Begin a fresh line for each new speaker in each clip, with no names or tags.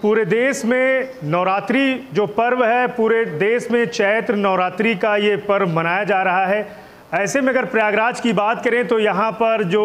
पूरे देश में नवरात्रि जो पर्व है, पूरे देश में चैत्र नवरात्रि का ये पर्व मनाया जा रहा है। ऐसे में अगर प्रयागराज की बात करें तो यहाँ पर जो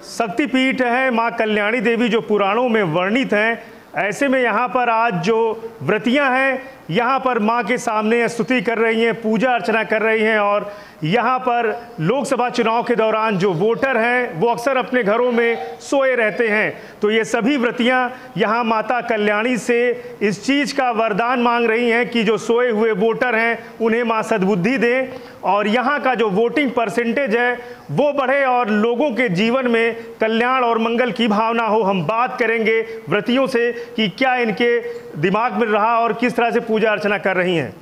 शक्तिपीठ है माँ कल्याणी देवी जो पुराणों में वर्णित हैं, ऐसे में यहाँ पर आज जो व्रतियाँ हैं यहाँ पर माँ के सामने स्तुति कर रही हैं, पूजा अर्चना कर रही हैं। और यहाँ पर लोकसभा चुनाव के दौरान जो वोटर हैं वो अक्सर अपने घरों में सोए रहते हैं, तो ये सभी व्रतियाँ यहाँ माता कल्याणी से इस चीज़ का वरदान मांग रही हैं कि जो सोए हुए वोटर हैं उन्हें माँ सद्बुद्धि दें और यहाँ का जो वोटिंग परसेंटेज है वो बढ़े और लोगों के जीवन में कल्याण और मंगल की भावना हो। हम बात करेंगे व्रतियों से कि क्या इनके दिमाग में रहा और किस तरह से पूजा अर्चना कर रही हैं।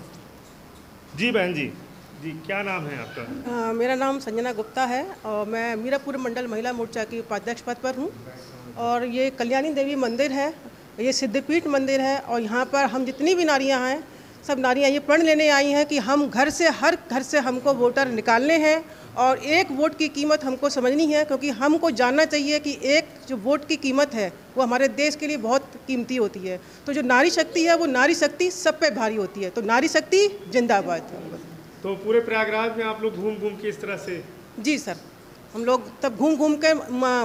जी बहन जी, क्या नाम है आपका?
मेरा नाम संजना गुप्ता है और मैं मीरापुर मंडल महिला मोर्चा की उपाध्यक्ष पद पर हूँ। और ये कल्याणी देवी मंदिर है, ये सिद्धपीठ मंदिर है और यहाँ पर हम जितनी भी नारियाँ हैं सब नारियाँ ये प्रण लेने आई हैं कि हम हर घर से हमको वोटर निकालने हैं और एक वोट की कीमत हमको समझनी है, क्योंकि हमको जानना चाहिए कि एक जो वोट की कीमत है वो हमारे देश के लिए बहुत कीमती होती है। तो जो नारी शक्ति है वो नारी शक्ति सब पे भारी होती है, तो नारी शक्ति जिंदाबाद।
तो पूरे प्रयागराज में आप लोग घूम घूम के इस तरह से?
जी सर, हम लोग तब घूम घूम के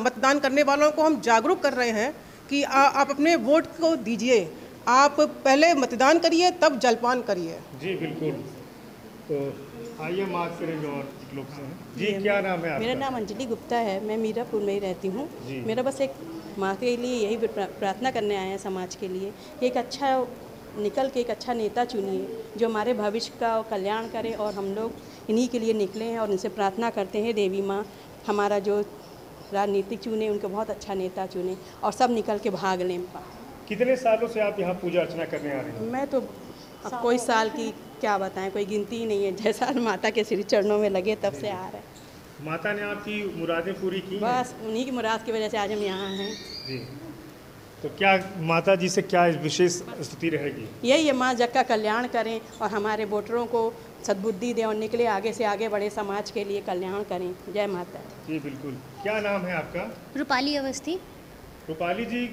मतदान करने वालों को हम जागरूक कर रहे हैं कि आप अपने वोट को दीजिए, आप पहले मतदान करिए तब जलपान करिए।
जी बिल्कुल। तो आइए मार्क करेंगे और लोग से। जी क्या नाम है आपका?
मेरा नाम अंजलि गुप्ता है, मैं मीरापुर में ही रहती हूँ। मेरा बस एक माँ के लिए यही प्रार्थना करने आए हैं समाज के लिए, एक अच्छा निकल के एक अच्छा नेता चुनिए जो हमारे भविष्य का कल्याण करे और हम लोग इन्हीं के लिए निकले हैं और इनसे प्रार्थना करते हैं देवी माँ हमारा जो राजनीतिक चुने उनको बहुत अच्छा नेता चुने और सब निकल के भाग लें।
कितने सालों से आप यहाँ पूजा अर्चना करने आ रहे हैं?
मैं तो अब कोई साल की क्या बताएं, कोई गिनती ही नहीं है, जैसा माता के श्री चरणों में लगे तब से आ रहे हैं।
माता ने आपकी मुरादें पूरी की?
बस उन्हीं की मुराद की वजह से आज हम यहाँ हैं।
जी, तो क्या माता जी से क्या विशेष स्तुति रहेगी?
यही है, माँ जग का कल्याण करें और हमारे वोटरों को सद्बुद्धि दें और निकले आगे से आगे बढ़े, समाज के लिए कल्याण करें। जय माता।
जी बिल्कुल। क्या नाम है आपका?
रूपाली अवस्थी।
रूपाली जी,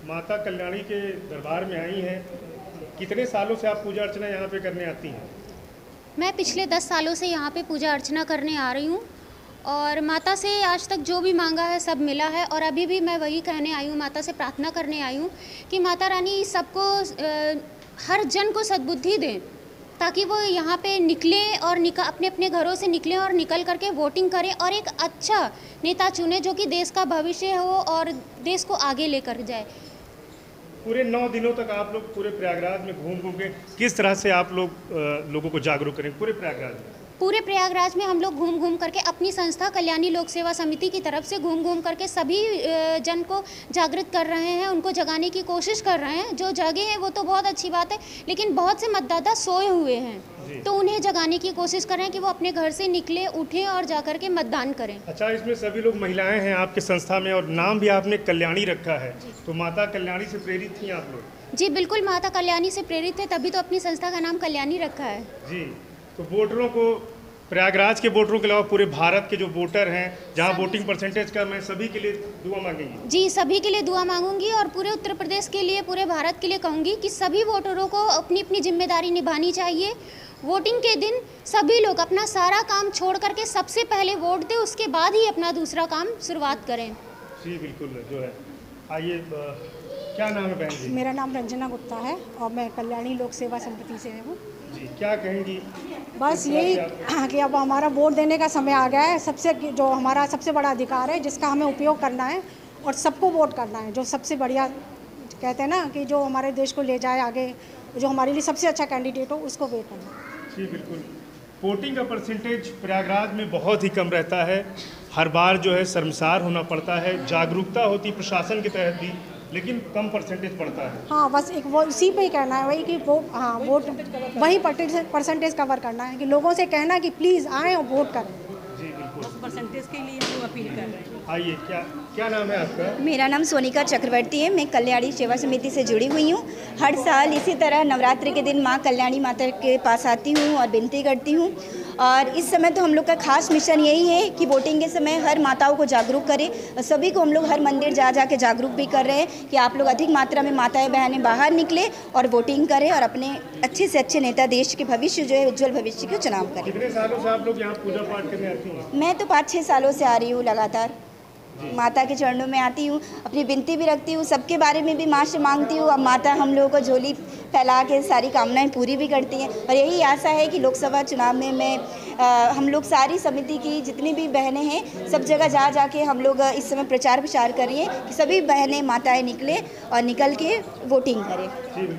माता कल्याणी के दरबार में आई हैं, कितने सालों से आप पूजा अर्चना यहाँ पे करने आती हैं?
मैं पिछले 10 सालों से यहाँ पे पूजा अर्चना करने आ रही हूँ और माता से आज तक जो भी मांगा है सब मिला है। और अभी भी मैं वही कहने आई हूँ, माता से प्रार्थना करने आई हूँ कि माता रानी सबको हर जन को सद्बुद्धि दें ताकि वो यहाँ पे निकलें और अपने अपने घरों से निकलें और निकल करके वोटिंग करें और एक अच्छा नेता चुने जो कि देश का भविष्य हो और देश को आगे लेकर जाए।
पूरे 9 दिनों तक आप लोग पूरे प्रयागराज में घूम घूम के किस तरह से आप लोगों को जागरूक करें पूरे प्रयागराज में?
पूरे प्रयागराज में हम लोग घूम घूम करके अपनी संस्था कल्याणी लोक सेवा समिति की तरफ से घूम घूम करके सभी जन को जागृत कर रहे हैं, उनको जगाने की कोशिश कर रहे हैं। जो जगे हैं वो तो बहुत अच्छी बात है, लेकिन बहुत से मतदाता सोए हुए हैं तो उन्हें जगाने की कोशिश कर रहे हैं कि वो अपने घर से निकले, उठें और जाकर के मतदान करें।
अच्छा, इसमें सभी लोग महिलाएं हैं आपके संस्था में और नाम भी आपने कल्याणी रखा है, तो माता कल्याणी से प्रेरित थी आप लोग?
जी बिल्कुल, माता कल्याणी से प्रेरित है, तभी तो अपनी संस्था का नाम कल्याणी रखा है।
जी, तो वोटरों को, प्रयागराज के वोटरों के अलावा पूरे भारत के जो वोटर हैं जहां वोटिंग परसेंटेज कम है, सभी के लिए दुआ मांगेंगी?
जी, सभी के लिए दुआ मांगूंगी और पूरे उत्तर प्रदेश के लिए, पूरे भारत के लिए कहूँगी कि सभी वोटरों को अपनी अपनी जिम्मेदारी निभानी चाहिए। वोटिंग के दिन सभी लोग अपना सारा काम छोड़ करके सबसे पहले वोट दें, उसके बाद ही अपना दूसरा काम शुरुआत करें।
जी बिल्कुल जो है। आइए, क्या नाम है बहन जी?
मेरा नाम रंजना गुप्ता है और मैं कल्याणी लोक सेवा समिति से हूँ।
जी, क्या कहेंगी?
बस यही कि अब हमारा वोट देने का समय आ गया है। सबसे जो हमारा सबसे बड़ा अधिकार है जिसका हमें उपयोग करना है और सबको वोट करना है। जो सबसे बढ़िया कहते हैं ना कि जो हमारे देश को ले जाए आगे, जो हमारे लिए सबसे अच्छा कैंडिडेट हो उसको वोट करना।
जी बिल्कुल। वोटिंग का परसेंटेज प्रयागराज में बहुत ही कम रहता है, हर बार जो है शर्मसार होना पड़ता है। जागरूकता होती प्रशासन के तहत भी, लेकिन कम परसेंटेज पड़ता है।
हाँ, बस एक वो इसी पे ही कहना है, वही कि वो वोट वही परसेंटेज कवर करना है कि लोगों से कहना कि प्लीज़ आएँ और वोट करें।
जी बिल्कुल,
परसेंटेज के लिए हम अपील कर रहे हैं।
आइए, क्या नाम है आपका?
मेरा नाम सोनिका चक्रवर्ती है, मैं कल्याणी सेवा समिति से जुड़ी हुई हूँ। हर साल इसी तरह नवरात्रि के दिन माँ कल्याणी माता के पास आती हूँ और विनती करती हूँ और इस समय तो हम लोग का खास मिशन यही है कि वोटिंग के समय हर माताओं को जागरूक करें। सभी को हम लोग हर मंदिर जा के जागरूक भी कर रहे हैं कि आप लोग अधिक मात्रा में माताएं बहनें बाहर निकले और वोटिंग करें और अपने अच्छे से अच्छे नेता, देश के भविष्य जो है उज्जवल भविष्य के चुनाव करें।
कितने सालों से आप लोग यहाँ पूजा पाठ करने आती हैं?
मैं तो 5-6 सालों से आ रही हूँ लगातार, माता के चरणों में आती हूँ, अपनी विनती भी रखती हूँ, सबके बारे में भी माँ से मांगती हूँ। अब माता हम लोगों को झोली फैला के सारी कामनाएं पूरी भी करती हैं और यही आशा है कि लोकसभा चुनाव में मैं हम लोग सारी समिति की जितनी भी बहनें हैं सब जगह जा के हम लोग इस समय प्रचार प्रसार करिए कि सभी बहनें माताएं निकले और निकल के वोटिंग करें।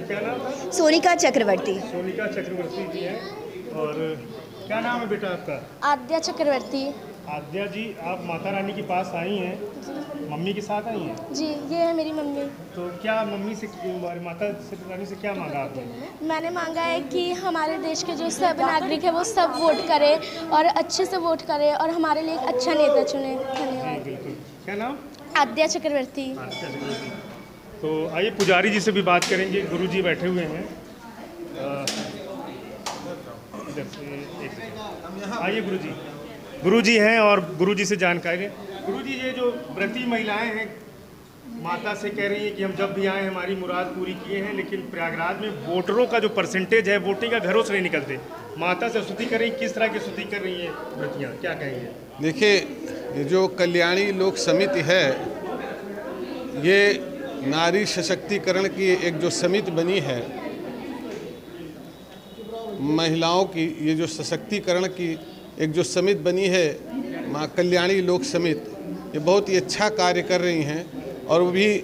क्या नाम?
सोनिका चक्रवर्ती।
सोनिका चक्रवर्ती जी है। और क्या नाम है बेटा आपका?
आद्या चक्रवर्ती।
आद्या जी, आप माता रानी के पास आई हैं, मम्मी के साथ आई हैं?
जी, ये है मेरी मम्मी।
तो क्या मम्मी से, माता रानी से क्या मांगा आपने?
मैंने मांगा है कि हमारे देश के जो सब नागरिक है वो सब वोट करें और अच्छे से वोट करें और हमारे लिए एक अच्छा नेता चुने। धन्यवाद।
बिल्कुल। क्या नाम?
आद्या चक्रवर्ती।
आद्या चक्रवर्ती। तो आइए पुजारी जी से भी बात करेंगे। गुरु जी बैठे हुए हैं। आइए गुरु जी हैं और गुरु जी से जानकारी लें। गुरु जी, ये जो व्रती महिलाएं हैं माता से कह रही हैं कि हम जब भी आए हमारी मुराद पूरी किए हैं, लेकिन प्रयागराज में वोटरों का जो परसेंटेज है वोटिंग का घरों से नहीं निकलते, माता से स्तुति कर रही, किस तरह की स्तुति कर रही हैं व्रतियाँ, क्या कहेंगे?
देखिए, ये जो कल्याणी लोक समिति है ये नारी सशक्तिकरण की एक जो समिति बनी है, महिलाओं की ये जो सशक्तिकरण की एक जो समिति बनी है माँ कल्याणी लोक समिति, ये बहुत ही अच्छा कार्य कर रही हैं और वो भी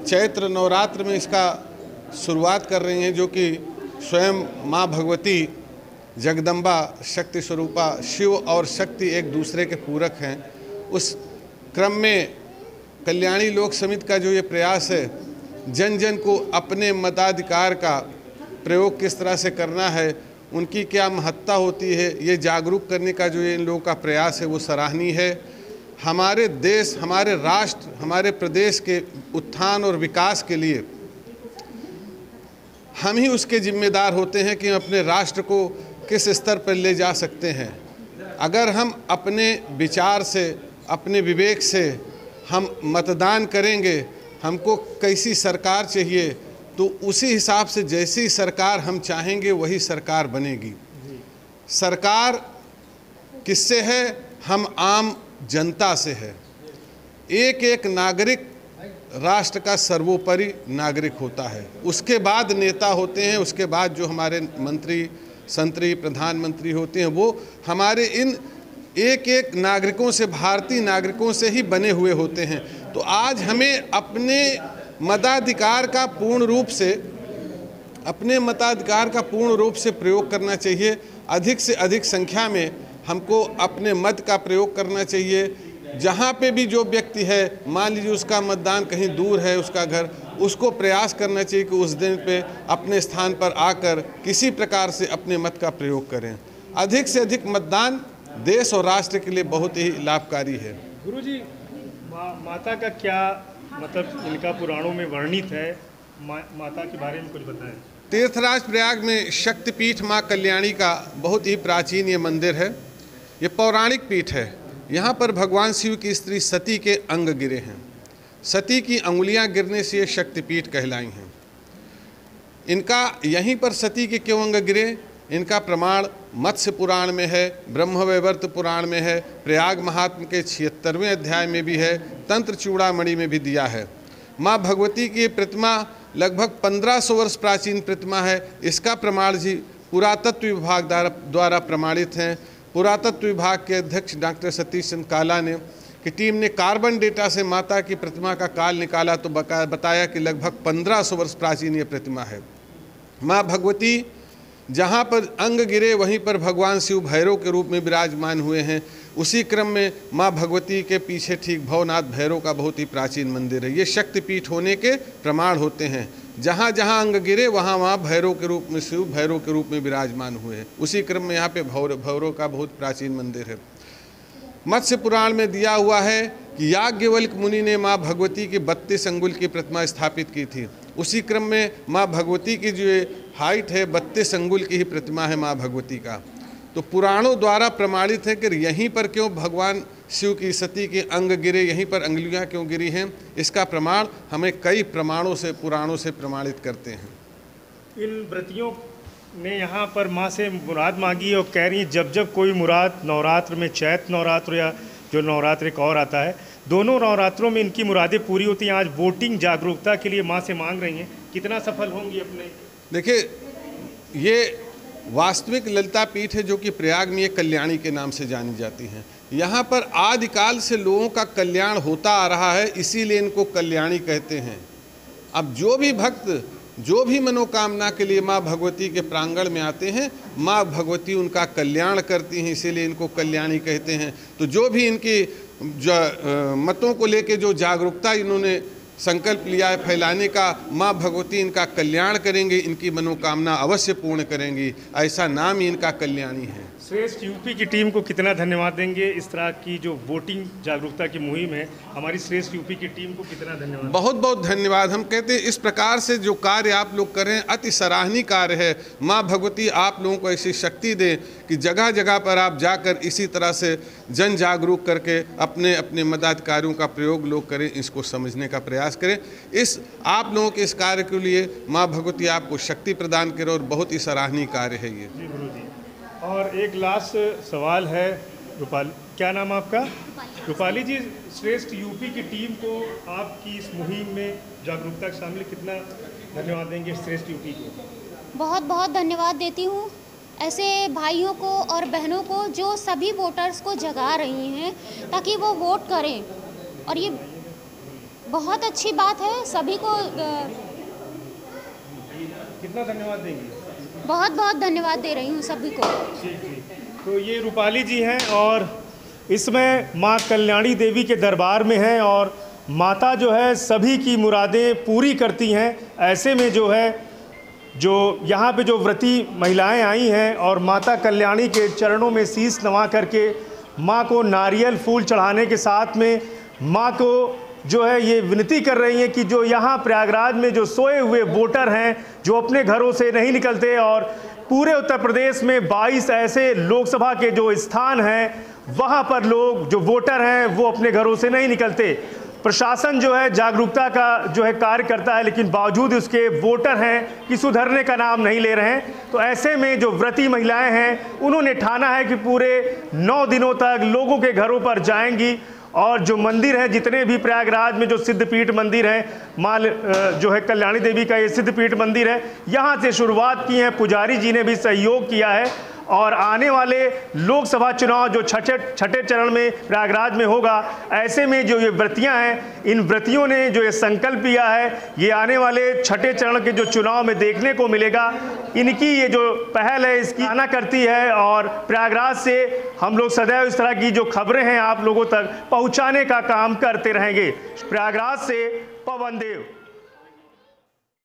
चैत्र नवरात्र में इसका शुरुआत कर रही हैं, जो कि स्वयं माँ भगवती जगदम्बा शक्ति स्वरूपा शिव और शक्ति एक दूसरे के पूरक हैं। उस क्रम में कल्याणी लोक समिति का जो ये प्रयास है जन जन को अपने मताधिकार का प्रयोग किस तरह से करना है, उनकी क्या महत्ता होती है, ये जागरूक करने का जो ये इन लोगों का प्रयास है वो सराहनीय है। हमारे देश, हमारे राष्ट्र, हमारे प्रदेश के उत्थान और विकास के लिए हम ही उसके जिम्मेदार होते हैं कि हम अपने राष्ट्र को किस स्तर पर ले जा सकते हैं। अगर हम अपने विचार से, अपने विवेक से हम मतदान करेंगे, हमको कैसी सरकार चाहिए, तो उसी हिसाब से जैसी सरकार हम चाहेंगे वही सरकार बनेगी। सरकार किससे है? हम आम जनता से है। एक एक नागरिक राष्ट्र का सर्वोपरि नागरिक होता है, उसके बाद नेता होते हैं, उसके बाद जो हमारे मंत्री, संतरी, प्रधानमंत्री होते हैं वो हमारे इन एक एक नागरिकों से, भारतीय नागरिकों से ही बने हुए होते हैं। तो आज हमें अपने मताधिकार का पूर्ण रूप से प्रयोग करना चाहिए। अधिक से अधिक संख्या में हमको अपने मत का प्रयोग करना चाहिए। जहाँ पे भी जो व्यक्ति है, मान लीजिए उसका मतदान कहीं दूर है, उसका घर, उसको प्रयास करना चाहिए कि उस दिन पे अपने स्थान पर आकर किसी प्रकार से अपने मत का प्रयोग करें। अधिक से अधिक मतदान देश और राष्ट्र के लिए बहुत ही लाभकारी है।
गुरुजी, माता का क्या मतलब इनका पुराणों में वर्णित है, माता के बारे में कुछ बताएं।
तीर्थराज प्रयाग में शक्तिपीठ माँ कल्याणी का बहुत ही प्राचीन ये मंदिर है। ये पौराणिक पीठ है। यहाँ पर भगवान शिव की स्त्री सती के अंग गिरे हैं। सती की अंगुलियाँ गिरने से ये शक्तिपीठ कहलाई हैं। इनका यहीं पर सती के क्यों अंग गिरे, इनका प्रमाण मत्स्य पुराण में है, ब्रह्मवैवर्त पुराण में है, प्रयाग महात्म के 76वें अध्याय में भी है, तंत्र चूड़ामणि में भी दिया है। माँ भगवती की प्रतिमा लगभग 1500 वर्ष प्राचीन प्रतिमा है। इसका प्रमाण जी पुरातत्व विभाग द्वारा प्रमाणित हैं। पुरातत्व विभाग के अध्यक्ष डॉक्टर सतीश चंद्र काला ने की टीम ने कार्बन डेटा से माता की प्रतिमा का काल निकाला तो बताया कि लगभग 1500 वर्ष प्राचीन ये प्रतिमा है। माँ भगवती जहाँ पर अंग गिरे वहीं पर भगवान शिव भैरव के रूप में विराजमान हुए हैं। उसी क्रम में माँ भगवती के पीछे ठीक भवनाथ भैरव का बहुत ही प्राचीन मंदिर है। ये शक्तिपीठ होने के प्रमाण होते हैं। जहाँ जहाँ अंग गिरे वहाँ वहाँ भैरव के रूप में, शिव भैरव के रूप में विराजमान हुए हैं। उसी क्रम में यहाँ पे भैरव का बहुत प्राचीन मंदिर है। मत्स्य पुराण में दिया हुआ है कि याज्ञवल्क्य मुनि ने माँ भगवती की 32 अंगुल की प्रतिमा स्थापित की थी। उसी क्रम में माँ भगवती की जो हाइट है 32 अंगुल की ही प्रतिमा है माँ भगवती का। तो पुराणों द्वारा प्रमाणित है कि यहीं पर क्यों भगवान शिव की सती के अंग गिरे, यहीं पर अंगुलियां क्यों गिरी हैं, इसका प्रमाण हमें कई प्रमाणों से, पुराणों से प्रमाणित करते हैं।
इन व्रतियों ने यहाँ पर माँ से मुराद मांगी और कह रही हैं जब जब कोई मुराद नवरात्र में, चैत्र नवरात्र या जो नवरात्र एक और आता है, दोनों नवरात्रों में इनकी मुरादें पूरी होती हैं। आज वोटिंग जागरूकता के लिए माँ से मांग रही हैं, कितना सफल होंगी अपने?
देखिए, ये वास्तविक ललिता पीठ है जो कि प्रयाग में एक कल्याणी के नाम से जानी जाती हैं। यहाँ पर आदिकाल से लोगों का कल्याण होता आ रहा है, इसीलिए इनको कल्याणी कहते हैं। अब जो भी भक्त जो भी मनोकामना के लिए माँ भगवती के प्रांगण में आते हैं, माँ भगवती उनका कल्याण करती हैं, इसीलिए इनको कल्याणी कहते हैं। तो जो भी इनकी मतों को लेके जो जागरूकता इन्होंने संकल्प लिया है फैलाने का, माँ भगवती इनका कल्याण करेंगे, इनकी मनोकामना अवश्य पूर्ण करेंगी, ऐसा नाम ही इनका कल्याणी है।
श्रेष्ठ यूपी की टीम को कितना धन्यवाद देंगे? इस तरह की जो वोटिंग जागरूकता की मुहिम है, हमारी श्रेष्ठ यूपी की टीम को कितना धन्यवाद?
बहुत बहुत धन्यवाद। हम कहते हैं इस प्रकार से जो कार्य आप लोग कर रहे हैं अति सराहनीय कार्य है। माँ भगवती आप लोगों को ऐसी शक्ति दें कि जगह जगह पर आप जाकर इसी तरह से जन जागरूक करके अपने अपने मताधिकारियों का प्रयोग लोग करें, इसको समझने का प्रयास करें। इस आप लोगों के इस कार्य के लिए माँ भगवती आपको शक्ति प्रदान करे और बहुत ही सराहनीय कार्य है ये।
जी गुरु जी। और एक लास्ट सवाल है, रूपाली, क्या नाम आपका? रूपाली जी, श्रेष्ठ यूपी की टीम को आपकी इस मुहिम में जागरूकता शामिल कितना धन्यवाद देंगे श्रेष्ठ यूपी को?
बहुत बहुत धन्यवाद देती हूँ ऐसे भाइयों को और बहनों को जो सभी वोटर्स को जगा रही हैं ताकि वो वोट करें, और ये बहुत अच्छी बात है। सभी को
कितना धन्यवाद देंगे?
बहुत बहुत धन्यवाद दे रही हूँ सभी को।
जी जी। तो ये रूपाली जी हैं और इसमें माँ कल्याणी देवी के दरबार में हैं और माता जो है सभी की मुरादें पूरी करती हैं। ऐसे में जो है जो यहाँ पे जो व्रती महिलाएं आई हैं और माता कल्याणी के चरणों में शीश नवा करके माँ को नारियल फूल चढ़ाने के साथ में माँ को जो है ये विनती कर रही हैं कि जो यहाँ प्रयागराज में जो सोए हुए वोटर हैं जो अपने घरों से नहीं निकलते, और पूरे उत्तर प्रदेश में 22 ऐसे लोकसभा के जो स्थान हैं वहाँ पर लोग जो वोटर हैं वो अपने घरों से नहीं निकलते। प्रशासन जो है जागरूकता का जो है कार्य करता है, लेकिन बावजूद उसके वोटर हैं कि सुधरने का नाम नहीं ले रहे हैं। तो ऐसे में जो व्रती महिलाएं हैं उन्होंने ठाना है कि पूरे 9 दिनों तक लोगों के घरों पर जाएंगी और जो मंदिर है, जितने भी प्रयागराज में जो सिद्धपीठ मंदिर है, माँ जो है कल्याणी देवी का ये सिद्धपीठ मंदिर है, यहाँ से शुरुआत की है। पुजारी जी ने भी सहयोग किया है और आने वाले लोकसभा चुनाव जो छठे चरण में प्रयागराज में होगा, ऐसे में जो ये व्रतियां हैं, इन व्रतियों ने जो ये संकल्प लिया है, ये आने वाले छठे चरण के जो चुनाव में देखने को मिलेगा। इनकी ये जो पहल है इसकी आना करती है और प्रयागराज से हम लोग सदैव इस तरह की जो खबरें हैं आप लोगों तक पहुंचाने का काम करते रहेंगे। प्रयागराज से पवन देव।